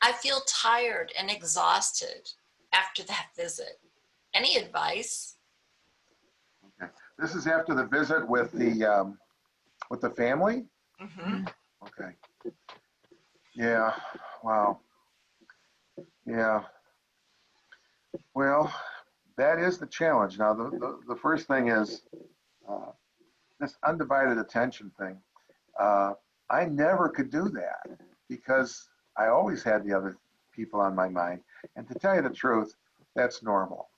[SPEAKER 1] I feel tired and exhausted after that visit. Any advice?
[SPEAKER 3] Okay. This is after the visit with the family?
[SPEAKER 1] Mm-hmm.
[SPEAKER 3] Okay. Yeah. Wow. Yeah. Well, that is the challenge. Now, the first thing is this undivided attention thing. I never could do that because I always had the other people on my mind. And to tell you the truth, that's normal.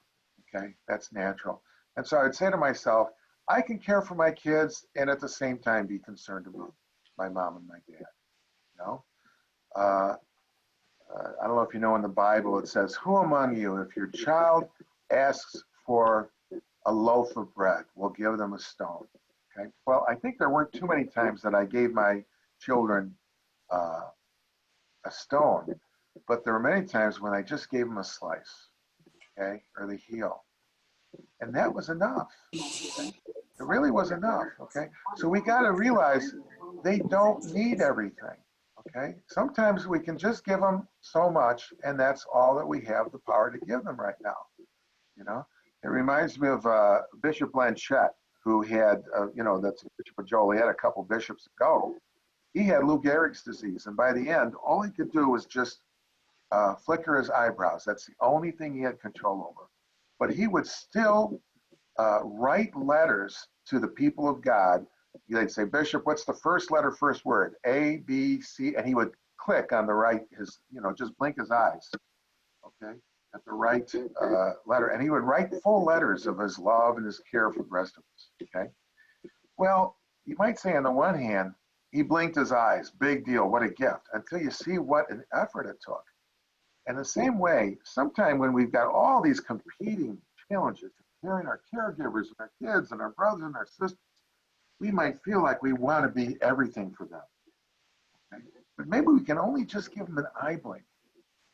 [SPEAKER 3] Okay, that's natural. And so I'd say to myself, I can care for my kids and at the same time be concerned about my mom and my dad. You know, I don't know if you know in the Bible it says, "Who among you, if your child asks for a loaf of bread, will give them a stone?" Okay. Well, I think there weren't too many times that I gave my children a stone, but there were many times when I just gave them a slice, okay, or the heel, and that was enough. Okay? It really was enough. Okay. So we got to realize they don't need everything. Okay. Sometimes we can just give them so much, and that's all that we have the power to give them right now. You know, it reminds me of Bishop Blanchett, who had, that's Bishop of Joel. He had a couple bishops ago. He had Lou Gehrig's disease, and by the end, all he could do was just flicker his eyebrows. That's the only thing he had control over. But he would still write letters to the people of God. They'd say, "Bishop, what's the first letter, first word?" A, B, C, and he would click on the right, just blink his eyes, okay, at the right letter. And he would write full letters of his love and his care for the rest of us, okay? Well, you might say on the one hand, he blinked his eyes, big deal, what a gift, until you see what an effort it took. And the same way, sometime when we've got all these competing challenges, caring our caregivers and our kids and our brothers and our sisters, we might feel like we want to be everything for them. Okay? But maybe we can only just give them an eye blink.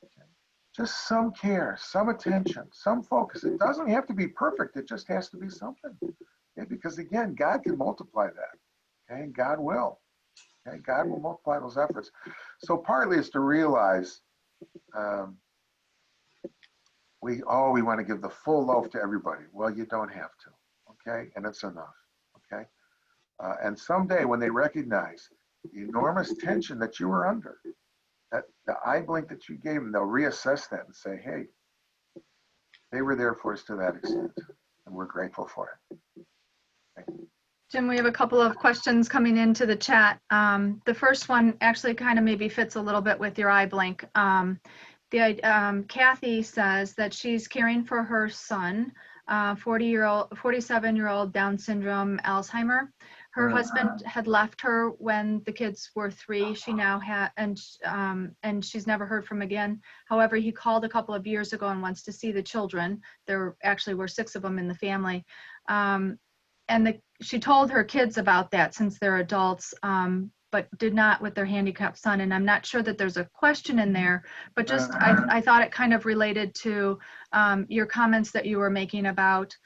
[SPEAKER 3] Okay? Just some care, some attention, some focus. It doesn't have to be perfect. It just has to be something. Okay? Because again, God can multiply that. Okay? God will. Okay? God will multiply those efforts. So partly is to realize we want to give the full loaf to everybody. Well, you don't have to. okay? And it's enough, okay? And someday when they recognize the enormous tension that you were under, that the eye blink that you gave them, they'll reassess that and say, hey, they were there for us to that extent, and we're grateful for it. Okay.
[SPEAKER 2] Jim, we have a couple of questions coming into the chat. The first one actually kind of maybe fits a little bit with your eye blink. Kathy says that she's caring for her son, 47-year-old Down syndrome, Alzheimer. Her husband had left her when the kids were 3. She now had, and she's never heard from again. However, he called a couple of years ago and wants to see the children. There actually were 6 of them in the family. She told her kids about that since they're adults, but did not with their handicapped son. And I'm not sure that there's a question in there, but just I thought it kind of related to your comments that you were making about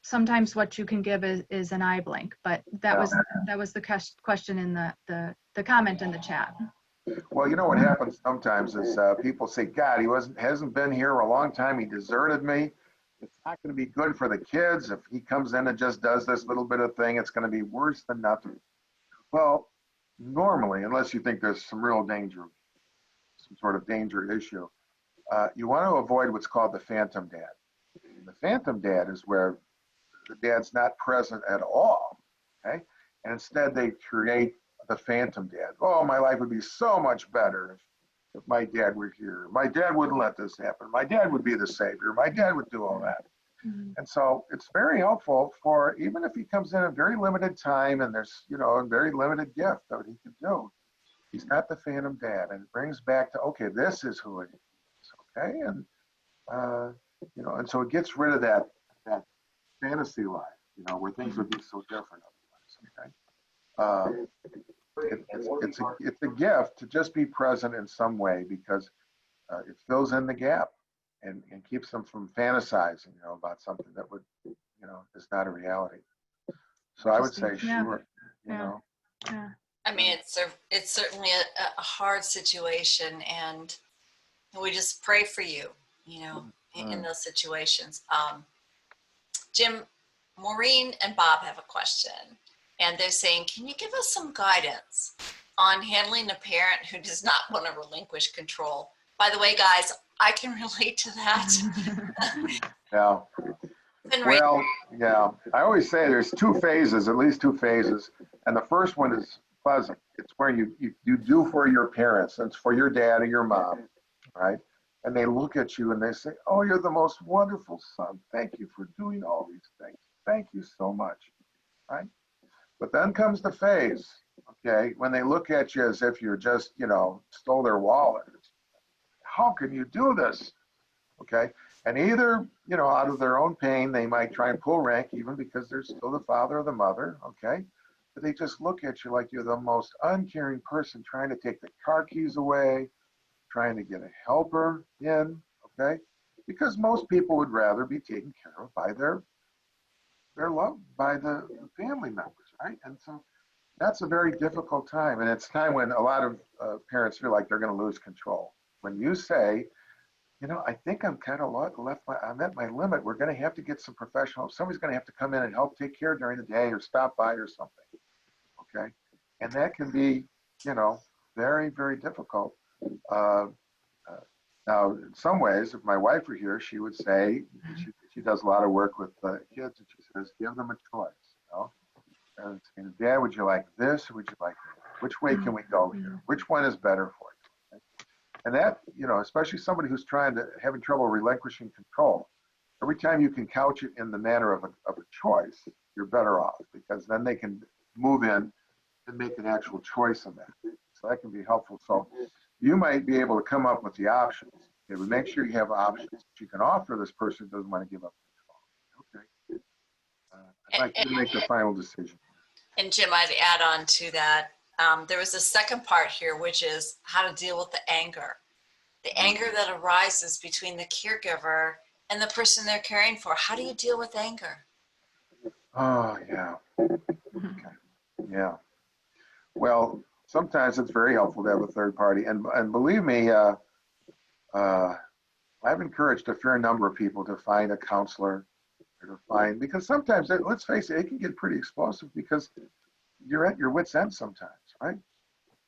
[SPEAKER 2] sometimes what you can give is an eye blink. But that was the question in the comment in the chat.
[SPEAKER 3] Well, you know what happens sometimes is people say, God, he hasn't been here a long time. He deserted me. It's not going to be good for the kids. If he comes in and just does this little bit of thing, it's going to be worse than nothing. Well, normally, unless you think there's some real danger, some sort of danger issue, you want to avoid what's called the phantom dad. The phantom dad is where the dad's not present at all, okay? And instead they create the phantom dad. Oh, my life would be so much better if my dad were here. My dad wouldn't let this happen. My dad would be the savior. My dad would do all that. Mm-hmm. And so it's very helpful for, even if he comes in a very limited time and there's, a very limited gift that he can do, he's not the phantom dad. And it brings back to, okay, this is who it is, okay? And, and so it gets rid of that fantasy life, where things would be so different otherwise, okay? It's a gift to just be present in some way, because it fills in the gap and keeps them from fantasizing, about something that would, is not a reality. So I would say, sure,
[SPEAKER 2] Yeah.
[SPEAKER 1] I mean, it's certainly a hard situation, and we just pray for you, in those situations. Jim, Maureen and Bob have a question. And they're saying, can you give us some guidance on handling a parent who does not want to relinquish control? By the way, guys, I can relate to that.
[SPEAKER 3] Yeah. Well, yeah. I always say there's 2 phases, at least 2 phases. And the first one is pleasant. It's where you do for your parents. It's for your dad or your mom, right? And they look at you and they say, oh, you're the most wonderful son. Thank you for doing all these things. Thank you so much, right? But then comes the phase, okay, when they look at you as if you're just, stole their wallet. How can you do this? Okay. And either, out of their own pain, they might try and pull rank, even because they're still the father or the mother, okay? But they just look at you like you're the most uncaring person, trying to take the car keys away, trying to get a helper in, okay? Because most people would rather be taken care of by their loved, by the family members. Right? And so that's a very difficult time. And it's time when a lot of parents feel like they're going to lose control. When you say, I think I'm kind of I'm at my limit. We're going to have to get some professional. Somebody's going to have to come in and help take care during the day or stop by or something. Okay. And that can be, very, very difficult. Now, in some ways, if my wife were here, she would say, she does a lot of work with kids, and she says, give them a choice. And Dad, would you like this or would you like that? Which way can we go here? Which one is better for you? And that, especially somebody who's having trouble relinquishing control, every time you can couch it in the manner of a choice, you're better off, because then they can move in and make an actual choice of that. So that can be helpful. So you might be able to come up with the options. Okay, but make sure you have options that you can offer this person who doesn't want to give up control. Okay. I'd like you to make the final decision.
[SPEAKER 1] And Jim, I'd add on to that. There was a second part here, which is how to deal with the anger that arises between the caregiver and the person they're caring for. How do you deal with anger?
[SPEAKER 3] Oh, yeah. Okay. Yeah. Well, sometimes it's very helpful to have a third party. And believe me, I've encouraged a fair number of people to find a counselor or find, because sometimes, let's face it, it can get pretty explosive because you're at your wit's end sometimes, right?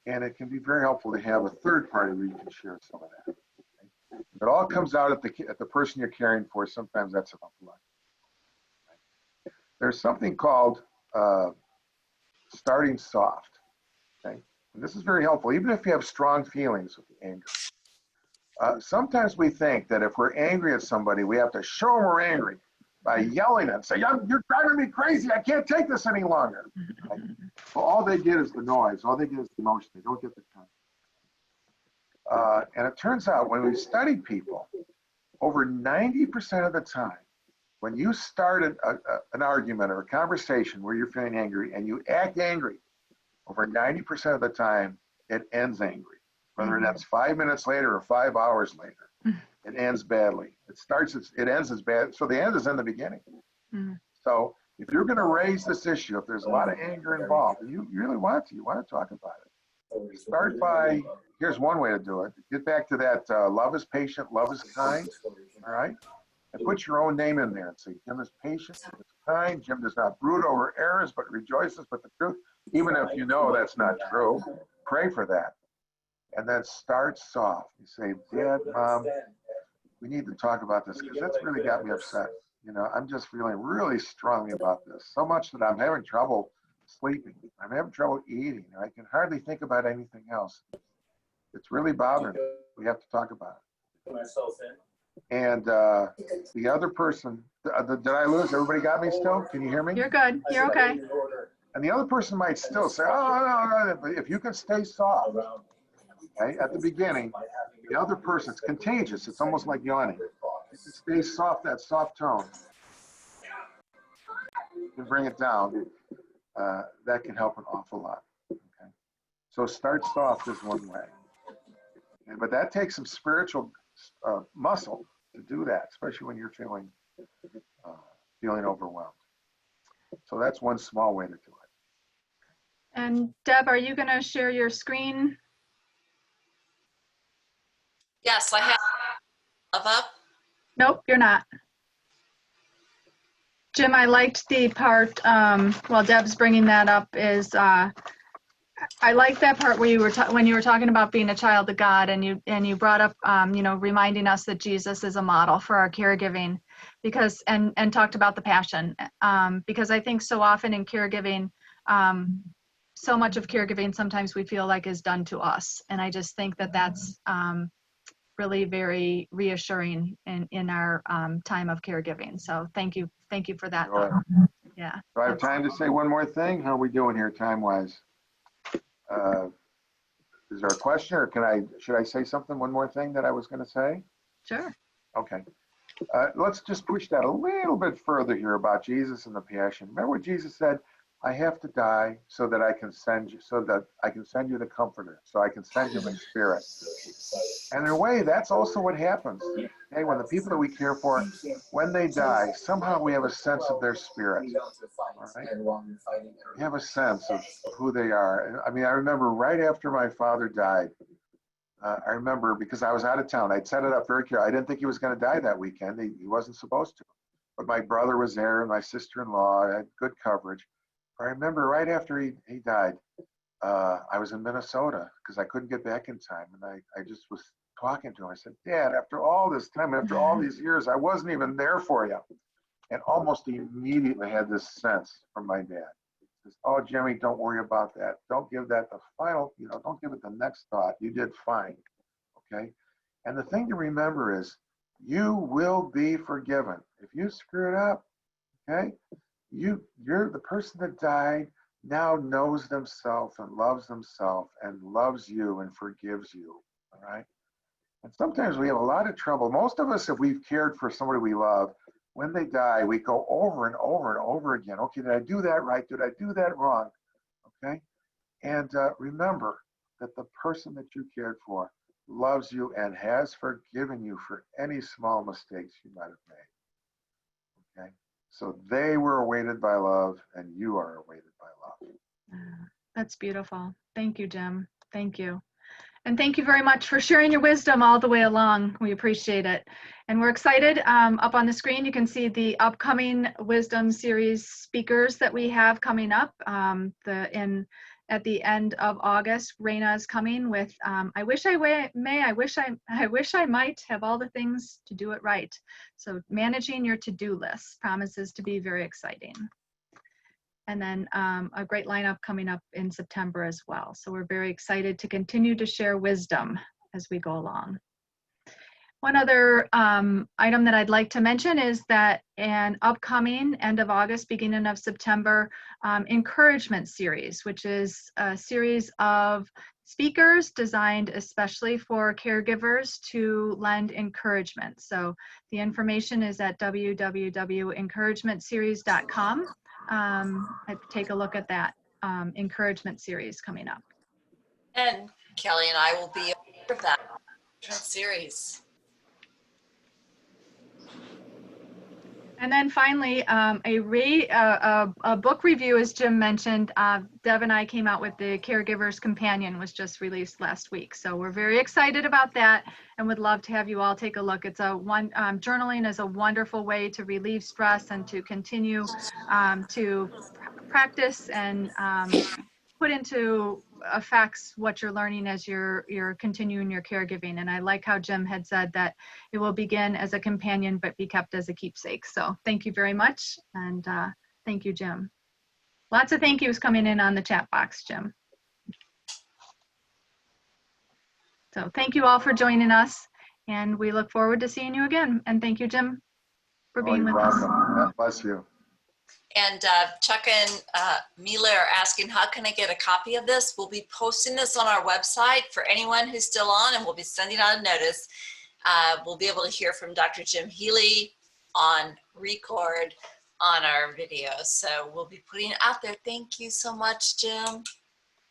[SPEAKER 3] And it can be very helpful to have a third party where you can share some of that. Okay? If it all comes out at the person you're caring for, sometimes that's enough luck. Right? There's something called starting soft. Okay? And this is very helpful, even if you have strong feelings with anger. Sometimes we think that if we're angry at somebody, we have to show them we're angry by yelling and say, "You're driving me crazy. I can't take this any longer." Right? Well, all they get is the noise. All they get is the emotion. They don't get the content. And it turns out when we studied people, over 90% of the time, when you start an argument or a conversation where you're feeling angry and you act angry, over 90% of the time, it ends angry. Whether it ends 5 minutes later or 5 hours later, it ends badly. It ends as bad. So the end is in the beginning. So if you're going to raise this issue, if there's a lot of anger involved, and you really want to talk about it. Start by, here's one way to do it. Get back to that love is patient, love is kind, all right? And put your own name in there and say, Jim is patient, Jim is kind, Jim does not brood over errors, but rejoices with the truth. Even if you know that's not true, pray for that. And then start soft. You say, Dad, Mom, we need to talk about this because that's really got me upset. You know, I'm just feeling really strongly about this. So much that I'm having trouble sleeping. I'm having trouble eating. I can hardly think about anything else. It's really bothering me. We have to talk about it. And the other person, did I lose? Everybody got me still? Can you hear me?
[SPEAKER 2] You're good. You're okay.
[SPEAKER 3] And the other person might still say, oh, no. But if you can stay soft, okay, at the beginning, the other person, it's contagious. It's almost like yawning. If you stay soft, that soft tone, and bring it down, that can help an awful lot. Okay? So start soft is one way. But that takes some spiritual muscle to do that, especially when you're feeling overwhelmed. So that's one small way to do it.
[SPEAKER 2] And Deb, are you going to share your screen?
[SPEAKER 1] Yes, I have up.
[SPEAKER 2] Nope, you're not. Jim, I liked the part while Deb's bringing that up is I like that part where you were when you were talking about being a child of God, and you brought up reminding us that Jesus is a model for our caregiving, because and talked about the passion, because I think so often in caregiving, so much of caregiving sometimes we feel like is done to us, and I just think that that's really very reassuring in our time of caregiving. So thank you for that. Yeah.
[SPEAKER 3] Do I have time to say one more thing? How are we doing here time-wise? Is there a question, or should I say something, one more thing that I was going to say?
[SPEAKER 2] Sure.
[SPEAKER 3] Okay. Let's just push that a little bit further here about Jesus and the passion. Remember what Jesus said? I have to die so that I can send you the Comforter, so I can send you my Spirit. And in a way, that's also what happens. Okay, when the people that we care for, when they die, somehow we have a sense of their spirit. All right? We have a sense of who they are. I mean, I remember right after my father died, I remember, because I was out of town, I'd set it up very carefully. I didn't think he was going to die that weekend. He wasn't supposed to. But my brother was there and my sister-in-law. I had good coverage. I remember right after he died, I was in Minnesota because I couldn't get back in time. And I just was talking to him. I said, Dad, after all this time, after all these years, I wasn't even there for you. And almost immediately had this sense from my dad. He says, oh, Jimmy, don't worry about that. Don't give that the final, don't give it the next thought. You did fine. Okay. And the thing to remember is you will be forgiven. If you screw it up, okay, you're the person that died now knows themselves and loves you and forgives you. All right. And sometimes we have a lot of trouble. Most of us, if we've cared for somebody we love, when they die, we go over and over and over again. Okay, did I do that right? Did I do that wrong? Okay. And remember that the person that you cared for loves you and has forgiven you for any small mistakes you might have made. Okay. So they were awaited by love, and you are awaited by love.
[SPEAKER 2] That's beautiful. Thank you, Jim. Thank you. And thank you very much for sharing your wisdom all the way along. We appreciate it. And we're excited. Up on the screen, you can see the upcoming Wisdom Series speakers that we have coming up. At the end of August, Raina is coming with I wish I might have all the things to do it right. So managing your to-do list promises to be very exciting. And then a great lineup coming up in September as well. So we're very excited to continue to share wisdom as we go along. One other item that I'd like to mention is that an upcoming end of August, beginning of September, encouragement series, which is a series of speakers designed especially for caregivers to lend encouragement. So the information is at www.encouragementseries.com. Take a look at that encouragement series coming up.
[SPEAKER 1] And Kelly and I will be a part of that series.
[SPEAKER 2] And then finally, a book review, as Jim mentioned. Deb and I came out with the Caregiver's Companion, was just released last week. So we're very excited about that and would love to have you all take a look. It's journaling is a wonderful way to relieve stress and to continue to practice and put into effects what you're learning as you're continuing your caregiving. And I like how Jim had said that it will begin as a companion but be kept as a keepsake. So thank you very much, and thank you, Jim. Lots of thank yous coming in on the chat box, Jim. So thank you all for joining us, and we look forward to seeing you again. And thank you, Jim, for being with us.
[SPEAKER 3] God bless you.
[SPEAKER 1] And Chuck and Mila are asking, how can I get a copy of this? We'll be posting this on our website for anyone who's still on, and we'll be sending out a notice. We'll be able to hear from Dr. Jim Healy on record on our videos. So we'll be putting it out there. Thank you so much, Jim.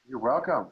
[SPEAKER 3] You're welcome.